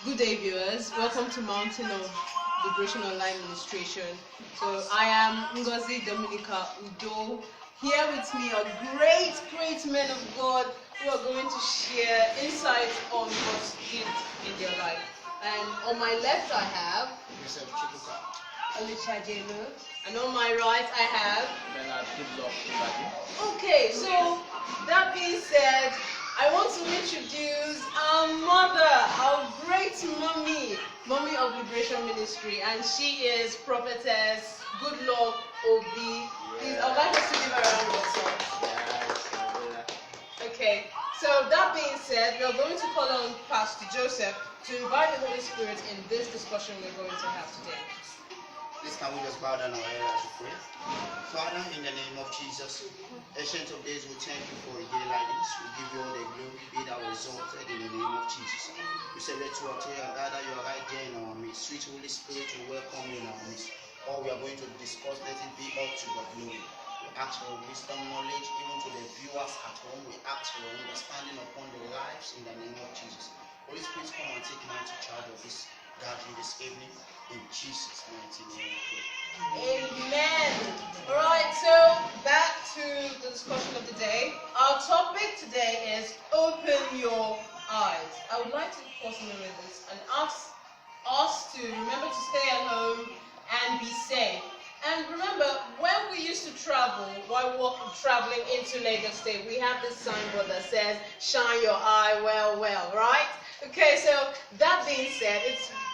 Good day, viewers. Welcome to Mountain of Liberation Online Administration. So I am Ngozi Dominica Udo. Here with me are great men of God who are going to share insights on God's gift in their life. And on my left I have Alicia Jeno. And on my right I have GOODLUCK. Okay, so that being said, I want to introduce our mother, our great mommy of Liberation Ministry, and she is Prophetess GOODLUCK Obi. Please, I would like us to give her a round of applause. Okay, so that being said, we are going to call on Pastor Joseph to invite the Holy Spirit in this discussion we're going to have today. Please can we just bow down our head as we pray? Father, in the name of Jesus, Ancient of Days, we thank you for a day like this. We give you all the glory, be thou exalted in the name of Jesus. We say, let two or three are gathered, you are right there in our midst. Sweet Holy Spirit, we welcome you in our midst. All we are going to discuss, let it be up to your glory. We ask for wisdom, knowledge, even to the viewers at home. We ask for understanding upon their lives in the name of Jesus. Holy Spirit, come and take mighty charge of this gathering this evening. In Jesus' mighty name we pray. Amen. Alright, so back to the discussion of the day. Our topic today is open your eyes. I would like to pause a minute with this and ask us to remember to stay at home and be safe. And remember, when we used to travel, while traveling into Lagos State, we have this signboard that says, shine your eye well, right? Okay, so that being said,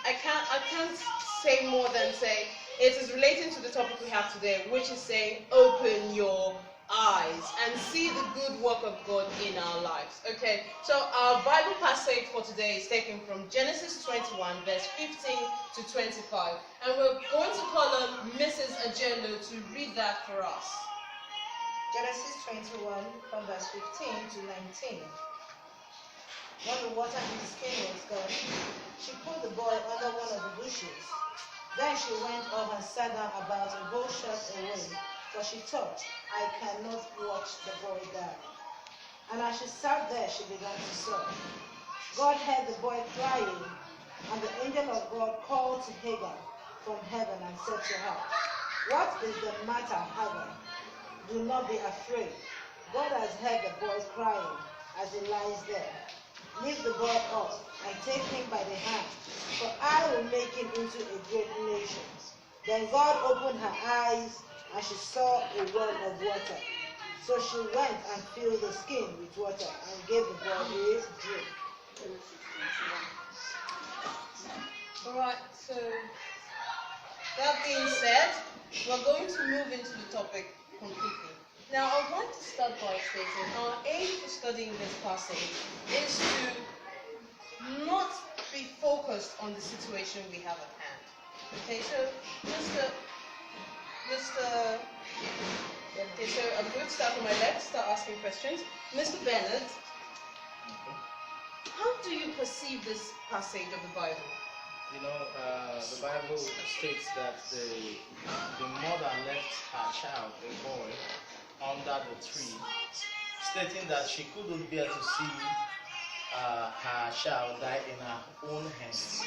I can't say more than say it is relating to the topic we have today, which is saying open your eyes and see the good work of God in our lives. Okay, so our Bible passage for today is taken from Genesis 21 verse 15 to 25, and we're going to call on Mrs. Ajelo to read that for us. Genesis 21 from verse 15 to 19. When the water in the skin was gone, she put the boy under one of the bushes. Then she went off and sat down about a bow shot away, for she thought, I cannot watch the boy die. And as she sat there, she began to sob. God heard the boy crying, and the angel of God called to Hagar from heaven and said to her, what is the matter, Hagar? Do not be afraid. God has heard the boy crying as he lies there. Lift the boy up and take him by the hand, for I will make him into a great nation. Then God opened her eyes, and she saw a well of water. So she went and filled the skin with water and gave the boy a drink. Alright, so that being said, we're going to move into the topic completely. Now, I would like to start by stating our aim for studying this passage is to not be focused on the situation we have at hand. Okay, so I'm going to start on my left, start asking questions. Mr. Bennett, how do you perceive this passage of the Bible? You know, the Bible states that the mother left her child, a boy, under the tree, stating that she couldn't bear to see her child die in her own hands.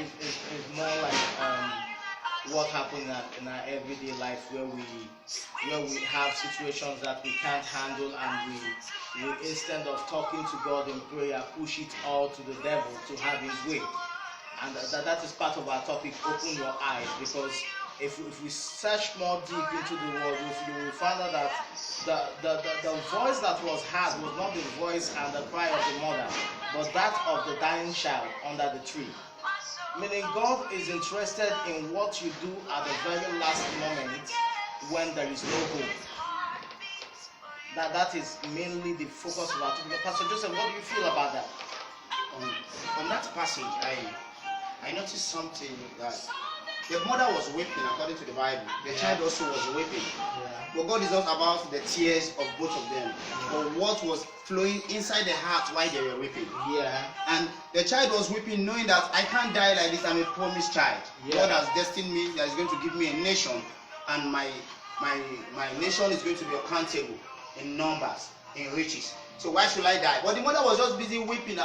It's more like what happens in our everyday life, where we have situations that we can't handle, and we instead of talking to God in prayer, push it all to the devil to have his way. And that is part of our topic, open your eyes, because if we search more deep into the word, you will find out that the voice that was heard was not the voice and the cry of the mother, but that of the dying child under the tree. Meaning God is interested in what you do at the very last moment when there is no hope. That is mainly the focus of our topic. Pastor Joseph, what do you feel about that? On that passage, I noticed something that the mother was weeping according to the Bible. The child also was weeping. But God is not about the tears of both of them, but what was flowing inside the heart while they were weeping. And the child was weeping, knowing that I can't die like this. I'm a promised child. God has destined me. That is going to give me a nation, and my nation is going to be accountable in numbers, in riches. So why should I die? But the mother was just busy weeping.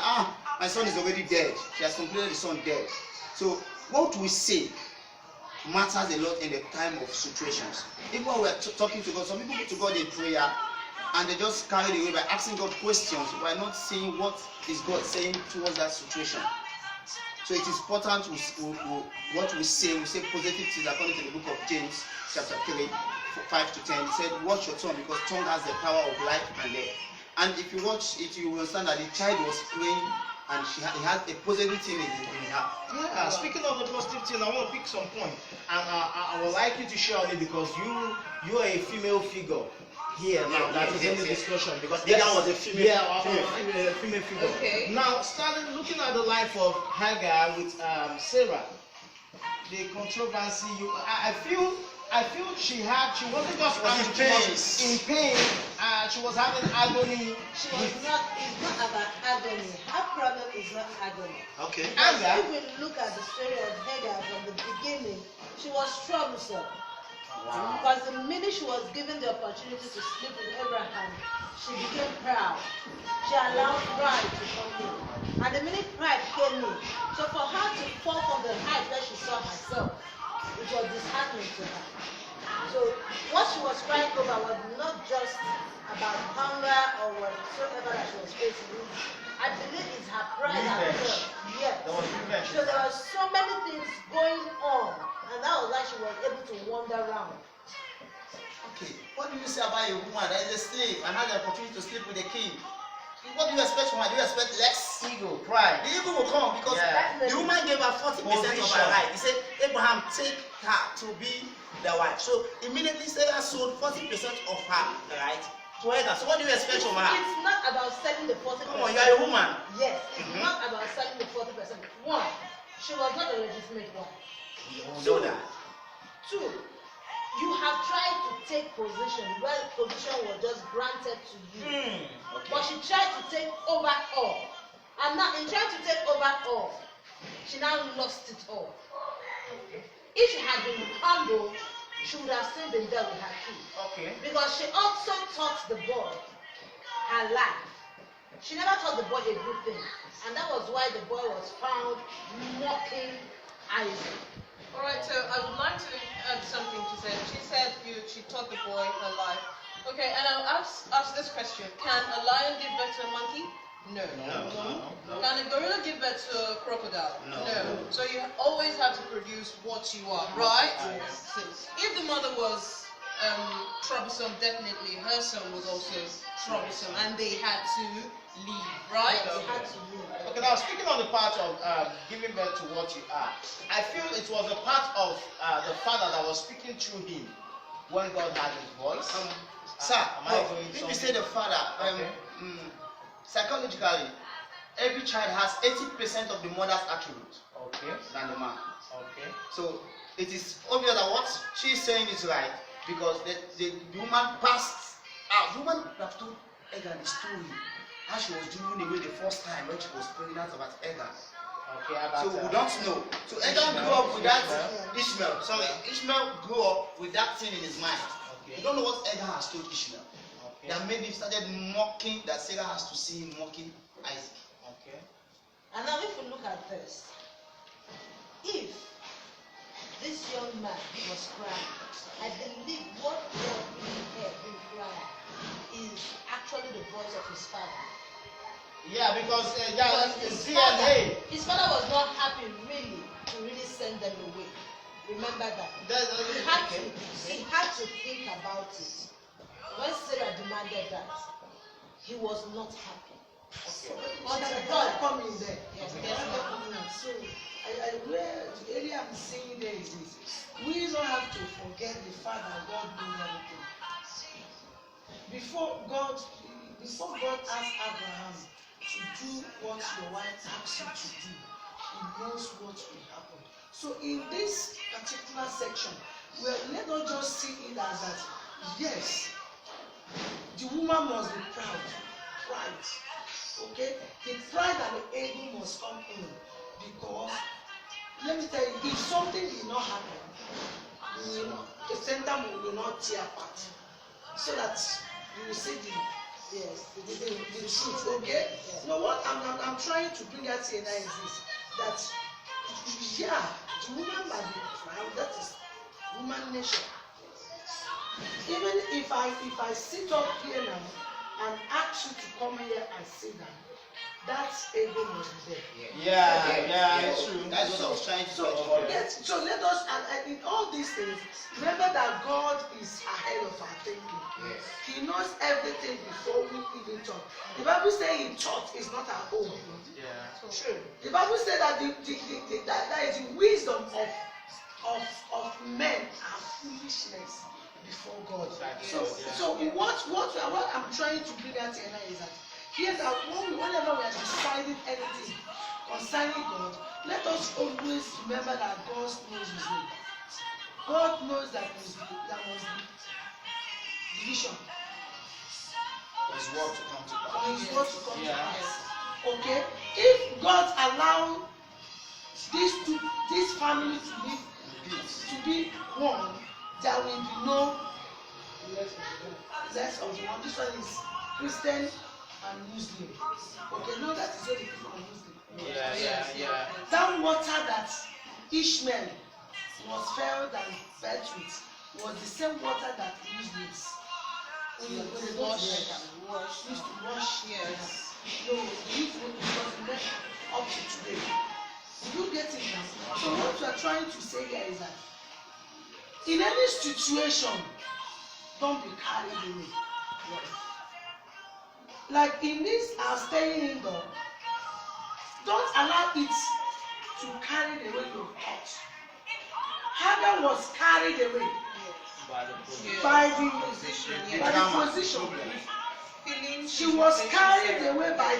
my son is already dead. She has concluded the son dead. So what we say matters a lot in the time of situations. If when we're talking to God, some people go to God in prayer and they just carried away by asking God questions. We are not seeing what is God saying towards that situation. So it is important what we say positive things according to the book of James chapter 3, 5 to 10. It said, watch your tongue because tongue has the power of life and death. And if you watch it, you will understand that the child was praying and he had a positive thing in her. Yeah, speaking of the positive thing, I want to pick some point. And I would like you to share on it because you are a female figure here now that is in the discussion. Because Hagar was a female. Yeah, a female figure. Okay. Now, starting looking at the life of Hagar with Sarah, the controversy, I feel she wasn't just in pain. She was having agony. It's not about agony. Her problem is not agony. Okay. Anger. If we look at the story of Hagar from the beginning, she was troublesome. Wow. Because the minute she was given the opportunity to sleep with Abraham, she became proud. She allowed pride to come in. And the minute pride came in, so for her to fall from the height where she saw herself, it was disheartening to her. So what she was crying over was not just about hunger or whatsoever that she was facing. I believe it's her pride and herself. Yes. There was revenge. So there were so many things going on, and that was why she was able to wander around. Okay. What do you say about a woman that is a slave and has the opportunity to sleep with a king? What do you expect from her? Do you expect less? Ego, pride. The ego will come because the woman gave her 40% of her right. He said, Abraham, take her to be the wife. So immediately Sarah sold 40% of her right to Hagar. So what do you expect from her? It's not about selling the 40%. Come on, you are a woman. Yes, it's not about selling the 40%. One, she was not a legitimate wife. You know that. Two, you have tried to take position where position was just granted to you. Okay. But she tried to take over all. And now in trying to take over all, she now lost it all. If she had been humble, she would have still been there with her kid. Okay. Because she also taught the boy her life. She never taught the boy a good thing. And that was why the boy was found mocking Isaac. Alright, so I would like to add something to say. She said she taught the boy her life. Okay, and I'll ask this question. Can a lion give birth to a monkey? No. Can a gorilla give birth to a crocodile? No. So you always have to produce what you are, right? Yes. If the mother was troublesome, definitely her son was also troublesome, and they had to leave, right? They had to leave. Okay, now speaking on the part of giving birth to what you are, I feel it was a part of the father that was speaking through him when God had his voice. Sir, going if you say the father, psychologically, every child has 80% of the mother's attributes than the man. Okay. So it is obvious that what she's saying is right because the woman passed out. The woman have told Hagar the story how she was doing away the first time when she was pregnant about Hagar. Okay, So we don't know. So Hagar grew up with that Ishmael. Sorry, Ishmael grew up with that thing in his mind. Okay. You don't know what Hagar has told Ishmael. Okay. That made him started mocking, that Sarah has to see him mocking Isaac. Okay. And now if we look at this, if this young man was crying, I believe what God really heard him crying is actually the voice of his father. Yeah, because his father was not happy really to really send them away. Remember that. He had to think about it. When Sarah demanded that, he was not happy. Until God come in there. Yes, So, where the area I'm saying there is this. We don't have to forget the fact that God knows everything. Before God asked Abraham to do what your wife asked you to do, he knows what will happen. So in this particular section, let us just see it as that, yes, the woman must be proud. Pride. Okay? The pride and the ego must come in. Because, let me tell you, if something did not happen, the center will not tear apart. So that you will see Yes, the truth, okay? No, what I'm trying to bring out here now is this, that, yeah, the woman might be proud, that is woman nature. Even if I sit up here now and ask you to come here and sit down, that ego must be there. Yeah, it's true. That's what I was trying to So say. so let us, and in all these things, remember that God is ahead of our thinking. Yes. He knows everything before we even talk. The Bible says He thought is not our own. Yeah. True. The Bible says that that is the wisdom of men are foolishness before God. So what I'm trying to bring out here now is that here that whenever we are deciding anything concerning God, let us always remember that God knows His way. God knows that there must be division. His word to come to For pass. His word to come to Yeah. pass. Okay? If God allow this family to live, to be one, there will be no less of one. This one is Christian and Muslim. Okay, no, that is what the people are Muslim. Yeah. That water that Ishmael was filled and fed with was the same water that Muslims when they go to Mecca used to wash. Yes. No, it was left up to today. You get it now? So what we are trying to say here is that in any situation, don't be carried away. Like in this staying indoor, don't allow it to carry away your thoughts. Hagar was carried away by the Position, position. Feelings. She was carried away by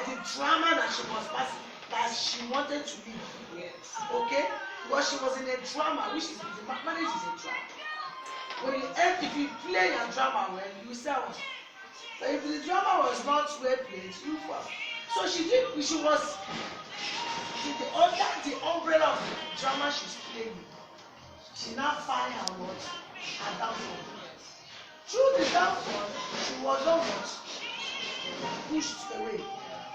the drama that she was passing, that she wanted to live. Yes. Okay? Because she was in a drama, which is the marriage is a drama. If you play your drama well, you sell. But if the drama was not well played, you fall. So she was under the umbrella of the drama she's playing. She now find her what? Her downfall. Through the downfall, she was not what? Pushed away.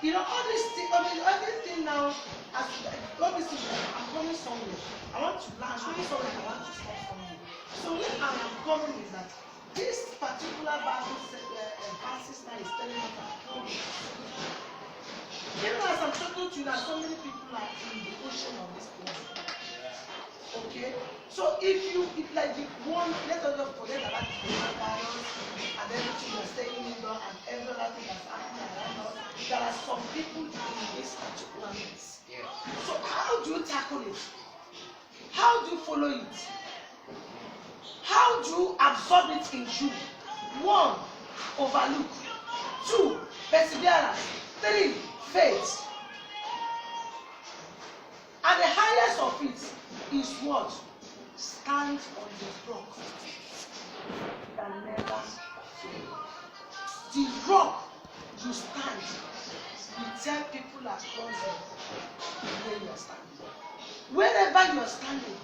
You know, all these things, everything now, obviously, I'm coming somewhere. I want to land, somewhere, I want to stop somewhere. So where I am coming is that this particular Bible verses now is telling us that even as I'm talking to you, that so many people are in the ocean of this world. Okay? So if like the one, let us not forget about the coronavirus and everything you're staying indoor and every other thing that's happening around us. There are some people in this particular mess. Yeah. So how do you tackle it? How do you follow it? How do you absorb it in you? 1, overlook. 2, perseverance. 3, faith. And the highest of it is what? Stand on the rock that never fail. The rock you stand, you tell people across where you are standing. Wherever you are standing,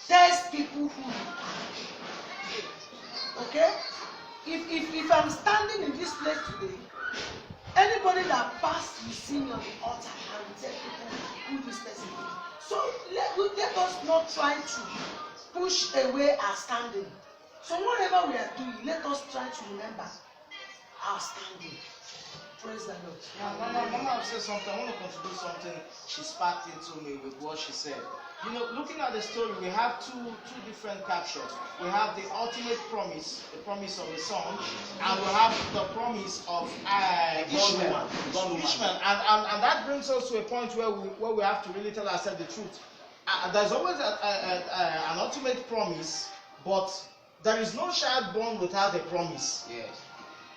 tell people who you are. Okay? If I'm standing in this place today, anybody that passed will see me on the altar and will tell people who this person is. So let us not try to push away our standing. So whatever we are doing, let us try to remember our standing. Praise the Lord. Mama said something. I want to contribute something. She sparked into me with what she said. You know, looking at the story, we have two different captures. We have the ultimate promise, the promise of the son, and we have the promise of Ishmael. And that brings us to a point where we have to really tell ourselves the truth. There's always an ultimate promise, but there is no child born without a promise. Yes.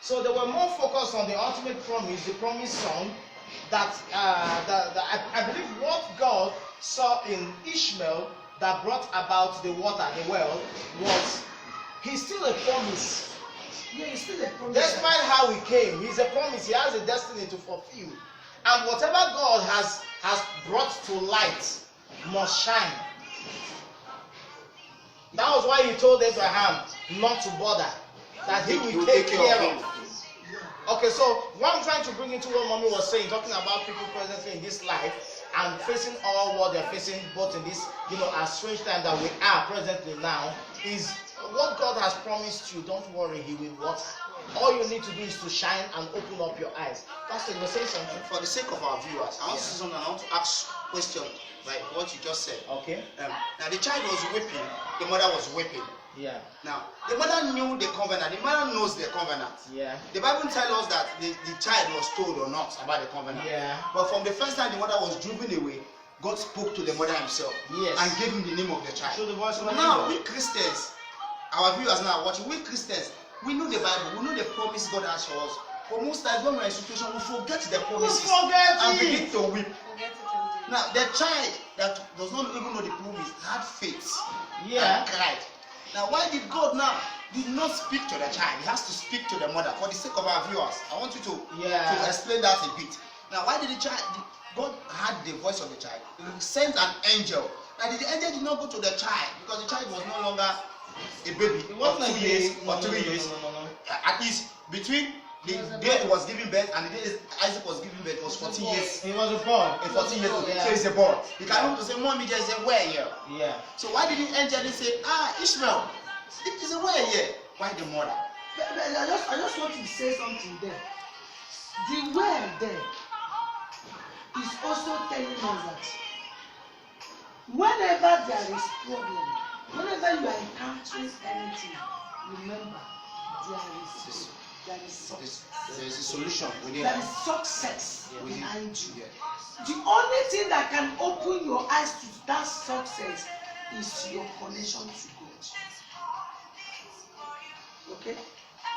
So they were more focused on the ultimate promise, the promised son, that I believe what God saw in Ishmael that brought about the water, the well, was he's still a promise. Yeah, he's still a promise. Despite how he came, he's a promise. He has a destiny to fulfill. And whatever God has brought to light must shine. That was why he told Abraham not to bother. that he will take care of. Okay, so what I'm trying to bring into what mommy was saying, talking about people presently in this life and facing all what they're facing, both in this, a strange time that we are presently now, is what God has promised you. Don't worry, He will water. All you need to do is to shine and open up your eyes. Pastor, you say something? For the sake of our viewers, I want to say something. I want to ask a question like what you just said. Okay. Now the child was weeping, the mother was weeping. Yeah. Now the mother knew the covenant. The mother knows the covenant. Yeah. The Bible tells us that the child was told or not about the covenant. Yeah. But from the first time the mother was driven away, God spoke to the mother Himself. Yes. And gave him the name of the child. So the voice of the now angel. we Christians, our viewers now watching, we Christians, we know the Bible, we know the promise God has for us. But most times when we're in a situation, we forget the promises and begin to weep. Now the child that does not even know the promise had faith and cried. Now why did God now did not speak to the child? He has to speak to the mother. For the sake of our viewers, I want you to explain that a bit. Now why did the child? God had the voice of the child. He sent an angel. Now the angel did not go to the child because the child was no longer a baby. It wasn't of 2 years or 3 years. No. At least between the day he was giving birth and the day Isaac was giving birth was 14 years. He was a boy. 14 years old. Yeah. So he's a boy. He can to say, Mommy, there's a way here. Yeah. So why did the angel say, Ishmael, it is a way here? Why the mother? I just want to say something there. The word there is also telling us that whenever there is problem, whenever you are encountering anything, remember there is success. There is a solution within. There is success behind you. Yeah. The only thing that can open your eyes to that success is your connection to God. Okay?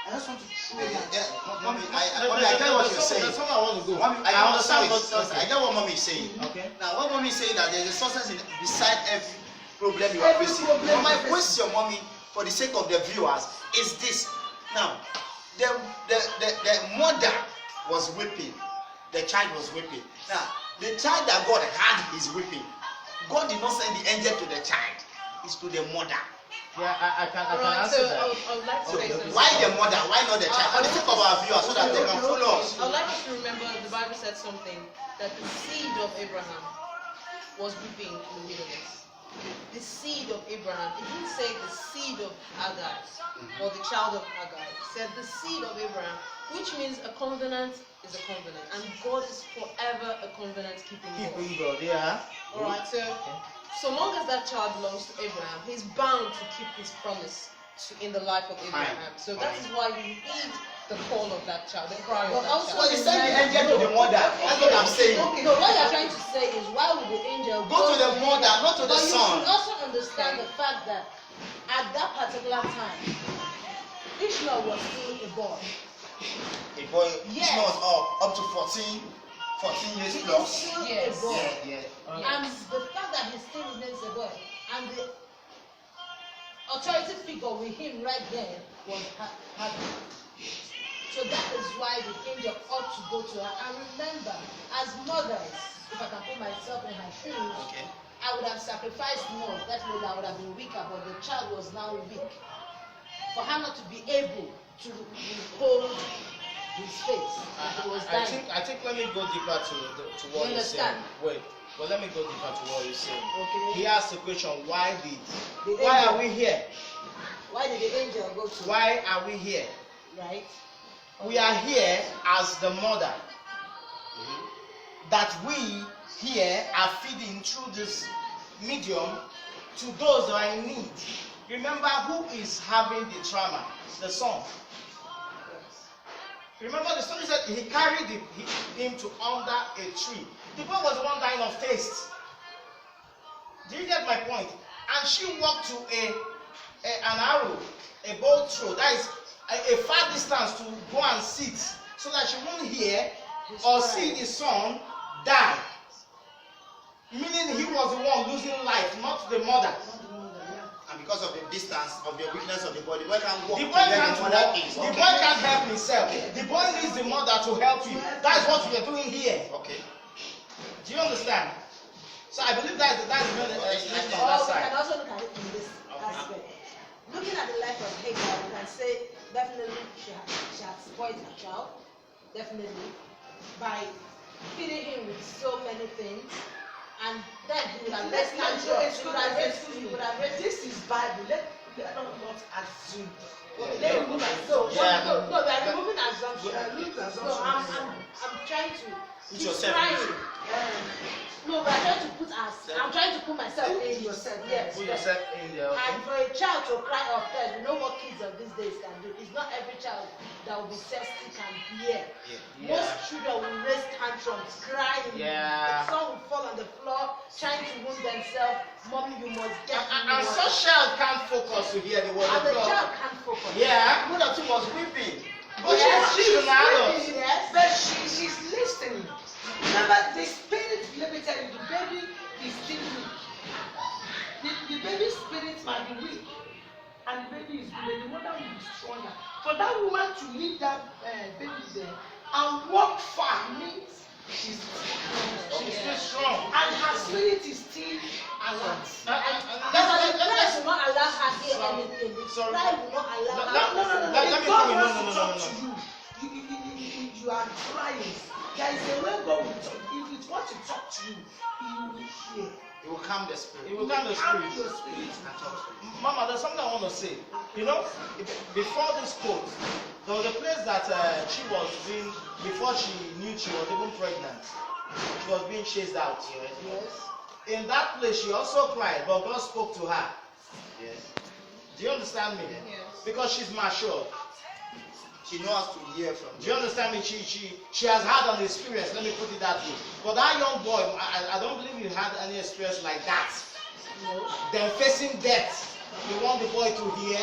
I just want to throw that. Mommy, I get what you're saying. That's what I want to go. Mommy, I understand I get what Mommy is saying. Okay. Now, what Mommy is saying that there is a success beside every problem you are Every facing. problem But my you're facing. question, Mommy, for the sake of the viewers, is this. Now, the mother was weeping. The child was weeping. Now, the child that God had is weeping. God did not send the angel to the child. It's to the mother. Yeah, I can Alright, answer so that. I would like to say something. Why the mother? Why not the child? For the sake of our viewers, so that they can follow us. I would like us to remember the Bible said something that the seed of Abraham was weeping in the wilderness. The seed of Abraham. It didn't say the seed of Hagar or the child of Hagar. It said the seed of Abraham, which means a covenant is a covenant, and God is forever a covenant keeping God. Keeping God, yeah. Alright, so long as that child belongs to Abraham, he's bound to keep his promise in the life of Abraham. So that is why you need the call of that child, the cry of But that also child. But he sent the angel to the mother. That's what I'm saying. No, what you're trying to say is why would the angel Go to the mother, not to the But you son. should also understand the fact that at that particular time, Ishmael was still a boy. A boy, Yes. Ishmael was up to 14 years He is plus. still Yes. a boy. Yeah. And the fact that he still remains a boy, and the authority figure with him right there was Hagar. So that is why the angel ought to go to her. And remember, as mothers, if I can put myself in her shoes, Okay. I would have sacrificed more. That means I would have been weaker, but the child was now weak. For her not to be able to hold his face as he was dying. I think let me go deeper to what You you're saying. understand? Wait, but let me go deeper to what you're saying. Okay. He asked the question, why The are angel- we here? Why did the angel go to Why are we here? right? We are here as the mother. That we here are feeding through this medium to those that are in need. Remember who is having the trauma? The son. Remember the story said he carried him to under a tree. The boy was the one dying of thirst. Do you get my point? And she walked to an arrow, a bow throw. That is a far distance to go and sit so that she won't hear or see the son die. Meaning he was the one losing life, not the mother. And because of the distance of the weakness of the body, the boy can't walk The to boy where can't the mother walk. is. The boy can't help himself. The boy needs the mother to help him. That is what we are doing here. Okay. Do you understand? So I believe that's the main explanation on Or that we can side. also look at it in this aspect. Looking at the life of Hagar, we can say definitely she had spoiled her child, definitely, by feeding him with so many things, and then he would have raised tantrums. He would have raised. This is Bible. Let us not assume. Let remove so Yeah. no, we are removing assumption. So I'm trying to. Put He's yourself crying. into No, we are trying to put us. I'm trying to put myself in. yourself. Yes. Put yes. yourself in there. Okay? And for a child to cry of death, you know what kids of these days can do. It's not every child that will be thirsty can bear. Yeah. Most children will raise tantrums, crying. Yeah. Some will fall on the floor, trying to wound themselves. Mommy, you must get me And water. such child can't focus to hear the word And of the God. child can't focus. Yeah. Who that was weeping? But Yes, she's an adult. Yes. But she's listening. Remember, the spirit, let me tell you, the baby is still weak. The baby's spirit might be weak, and the baby is weak. The mother will be stronger. For that woman to leave that baby there and walk far means she's She's still strong. and her spirit is still alert. That's why the Christ will not allow her to hear anything. The Sorry. Christ will not allow No, her. Let If me God come in. wants No. to talk to you, you are crying. There is a way God will talk. If it wants to talk to you, He will hear. It will calm the spirit. It will calm the Calm spirit. your spirit. And talk to you. Mama, there's something I want to say. You know, before this quote, there was a place that she was being, before she knew she was even pregnant, she was being chased out. Yes. In that place, she also cried, but God spoke to her. Yes. Do you understand me? Yes. Because she's mature. She knows to hear from Do you understand me? She has had an experience, let me put it that way. But that young boy, I don't believe he had any experience like that. No. Then facing death, you want the boy to hear,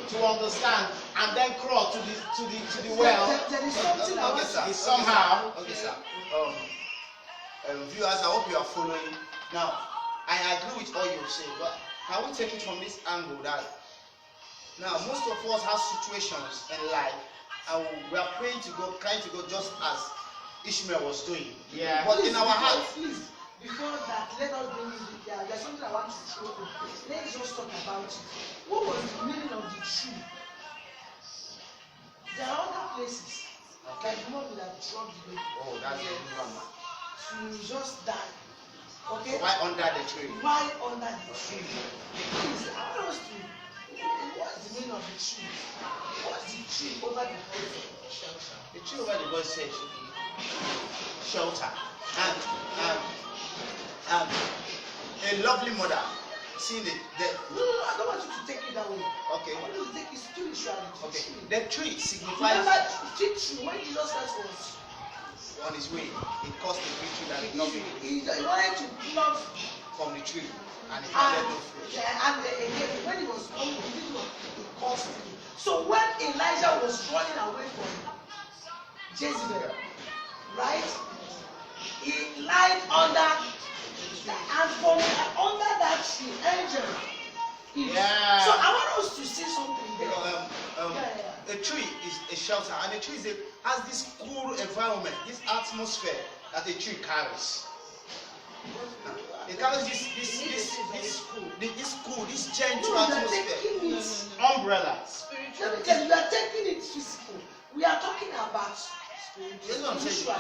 to understand, and then crawl to the well. There is something I want sir. to. Somehow. Okay, sir. Viewers, I hope you are following. Now, I agree with all you say, but can we take it from this angle that now most of us have situations in life, and we are praying to God, trying to go just as Ishmael was doing. Yeah. But in our heart, Please, before that, let us bring it there. There's something I want to show you. Let's just talk about it. What was the meaning of the tree? There are other places that the woman would have drugged the baby. oh, that's a good one. To just die. Okay? Why under the tree? Why under the tree? Please, I want us to. What's the meaning of the tree? What's the tree over the house? Shelter. The tree over the God says shelter. And a lovely mother seeing the No, I don't want you to take it that way. okay. I want you to take it spiritually. Okay. The tree signifies Remember, fig tree, when Jesus Christ was on his way, he caused the tree that did not be he wanted to pluck from the tree and it and, had no fruit. again, when he was coming, he did what he caused it. So when Elijah was running away from Jezebel, right? He lied under, and from under that tree, angel. Yeah. So I want us to see something You there. know, a tree is a shelter, and a tree has this cool environment, this atmosphere that a tree carries. It carries this cool, this gentle No, you are atmosphere. taking it. Umbrella. Let me tell you, you are taking it physical. We are talking about That's what I'm saying. spiritual. A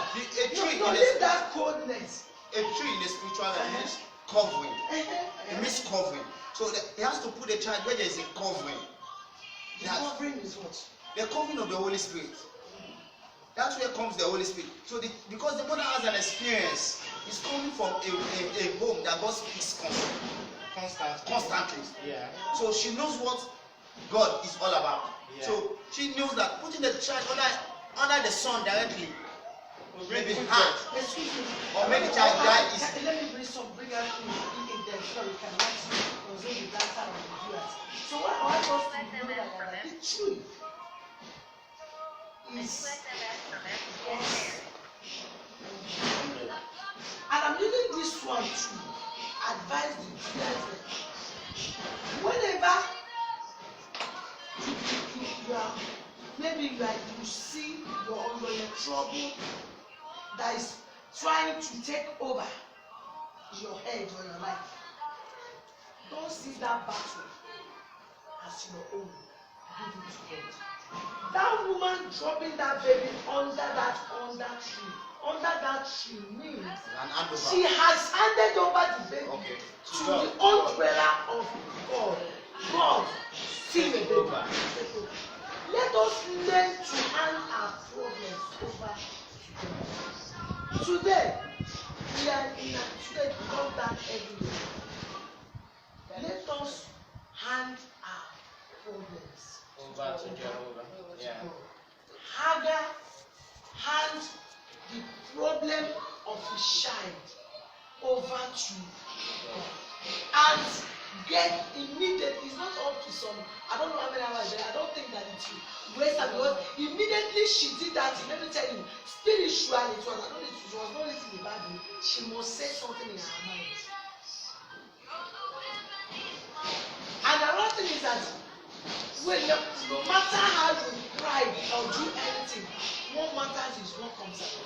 tree No, in leave that coldness. a tree in the spiritual life means covering. It means covering. So he has to put a child where there is a covering. The covering is what? The covering of the Holy Spirit. That's where comes the Holy Spirit. So because the mother has an experience, it's coming from a home that God speaks constantly. Yeah. So she knows what God is all about. Yeah. So she knows that putting the child under the sun directly may be hard. Excuse me. Or maybe the child die is. Let me bring out in there so we can consume the data of the viewers. So what I want us to know that the tree is yes. And I'm using this one to advise the children. Whenever you are, maybe you see you're in trouble that is trying to take over your head or your life, don't see that battle as your own. Give it to God. That woman dropping that baby under that tree means she has handed over the baby to the umbrella of God. God, see the baby. Let us learn to hand our problems over to God. Today, we are in a state of that everywhere. Let us hand our problems Over to Jehovah. Yeah. Hagar hand the problem of his child over to God and get immediately. It's not up to some. I don't know how many hours there. I don't think that it will waste time because immediately she did that. Let me tell you, spiritually it was not written in the Bible. She must say something in her mind. And another thing is that when no matter how you cry or do anything, what matters is what comes out.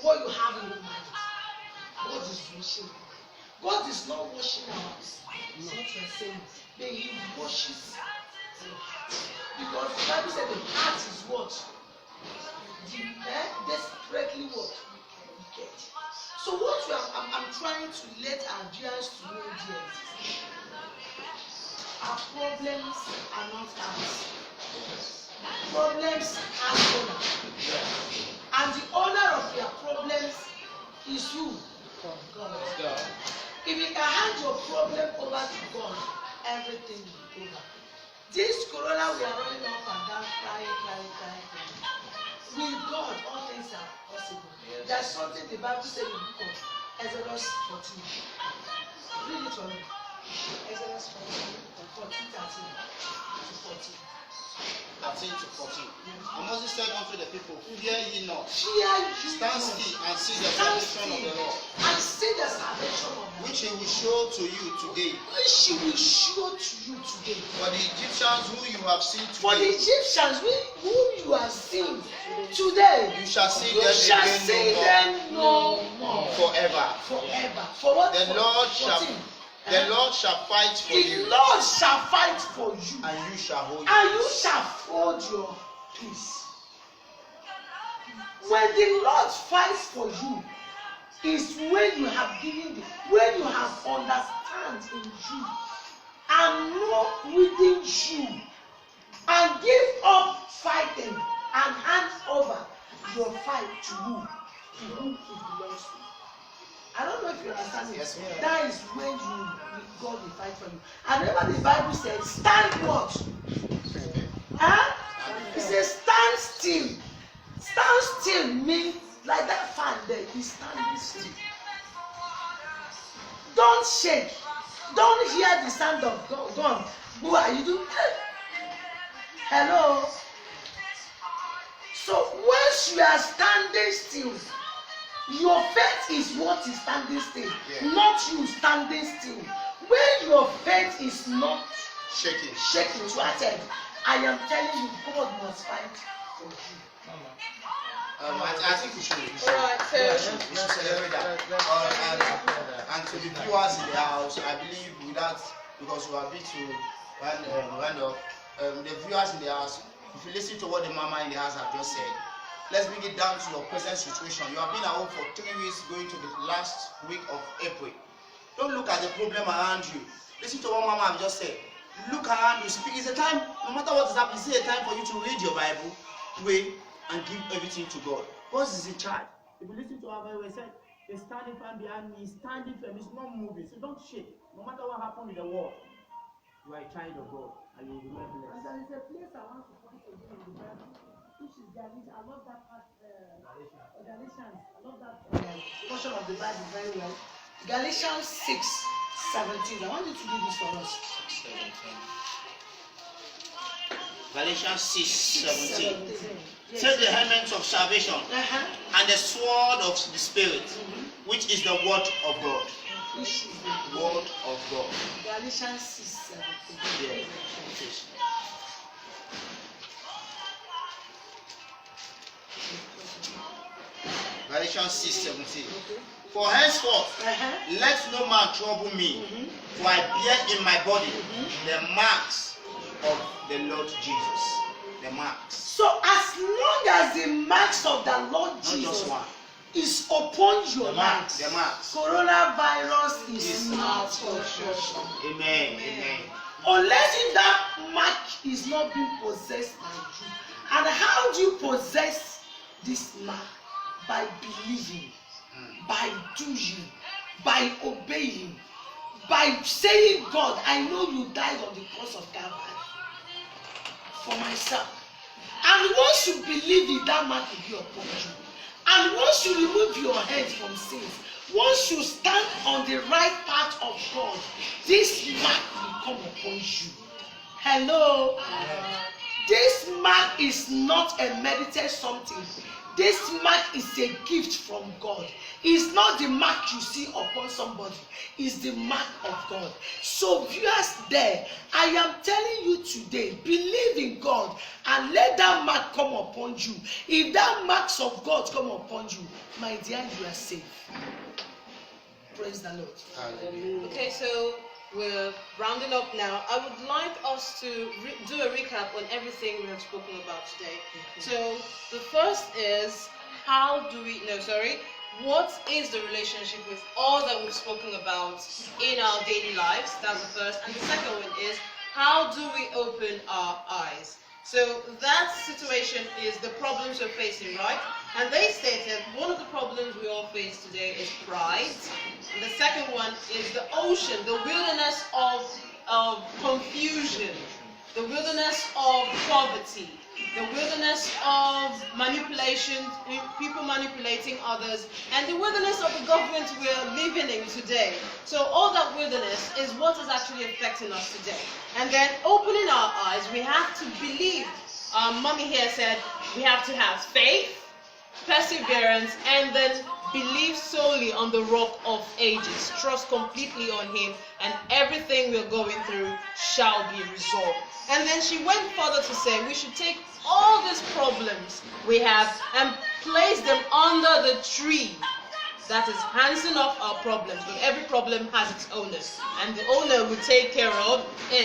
What you have in your mind. God is washing. God is not washing our hearts. What you are saying, but He washes your heart. Because the Bible said the heart is what? Desperately what? Wicked. So what I'm trying to let our viewers to know here is our problems are not ours. Problems are owner. And the owner of your problems is who? God. If you can hand your problem over to God, everything will be over. This corona we are running up and down, crying. With God, all things are possible. Yes. There's something the Bible says in the book of Exodus 14. Read it for me. Exodus 14, 13 to 14. 13 to 14. And Moses said unto the people, fear ye not. Fear you Stand still and see the salvation of the Lord, and see the salvation of the Lord, which He will show to you today. Which He will show to you today. For the Egyptians who you have seen For the today, Egyptians whom you have seen today, you shall see you them shall again see them no more. forever. Forever. For what? The Lord shall fight for you. The Lord shall fight for you. And you shall hold your And you peace. shall hold your peace. When the Lord fights for you, is when you have when you have understand in you and know within you and give up fighting and hand over your fight to who? To whom it belongs to. I don't know if you understand it. Yes, ma'am. That is when God will fight for you. And remember the Bible says, stand what? Huh? It says stand still. Stand still means like that fan there is standing still. Don't shake. Don't hear the sound of gun. Who are you doing? Hello. So once you are standing still, your faith is what is standing still, not you standing still. When your faith is not shaking, so I said, I am telling you, God must fight for you. I think we should. Alright, so We should celebrate that. And to the viewers in the house, I believe with that, because we are a bit to round up, the viewers in the house, if you listen to what the mama in the house have just said, let's bring it down to your present situation. You have been at home for 3 weeks, going to the last week of April. Don't look at the problem around you. Listen to what mama have just said. Look around you. Speak. It's a time, no matter what is happening, it's a time for you to read your Bible, pray, and give everything to God. God is in charge. If you listen to our very well, said, he's standing firm behind me, he's standing firm, he's not moving. So don't shake. No matter what happens in the world, you are a child of God, and you will remain blessed. And there is a place I want to point to in the Bible, which is Galatians. I love that part. Galatians. I love that portion of the Bible very well. Galatians 6:17. I want you to read this for us. 6:17. Galatians 6:17. Take the helmet of salvation and the sword of the Spirit, which is the word of God. Which is the Word of God. Galatians 6:17. Yeah. Galatians 6:17. For henceforth, let no man trouble me, for I bear in my body the marks of the Lord Jesus. The marks. So as long as the marks of the Lord Not Jesus just one. is upon your The life, marks. The marks. coronavirus is Is not your portion. Amen. Amen. Unless if that mark is not being possessed by you. And how do you possess this mark? By believing, by doing, by obeying, by saying, God, I know you died on the cross of Calvary for myself. And once you believe it, that mark will be upon you. And once you remove your hands from sins, once you stand on the right path of God, this mark will come upon you. Hello? This mark is not a meditate something. This mark is a gift from God. It's not the mark you see upon somebody. It's the mark of God. So viewers there, I am telling you today, believe in God and let that mark come upon you. If that marks of God come upon you, my dear, you are safe. Praise the Lord. Hallelujah. Okay, so we're rounding up now. I would like us to do a recap on everything we have spoken about today. So the first is what is the relationship with all that we've spoken about in our daily lives? That's the first. And the second one is, how do we open our eyes? So that situation is the problems we're facing, right? And they stated one of the problems we all face today is pride. And the second one is the ocean, the wilderness of confusion, the wilderness of poverty, the wilderness of manipulation, people manipulating others, and the wilderness of the government we're living in today. So all that wilderness is what is actually affecting us today. And then opening our eyes, we have to believe. Mommy here said we have to have faith, perseverance, and then believe solely on the rock of ages. Trust completely on him, and everything we're going through shall be resolved. And then she went further to say we should take all these problems we have and place them under the tree that is handing off our problems. But every problem has its owner, and the owner will take care of it.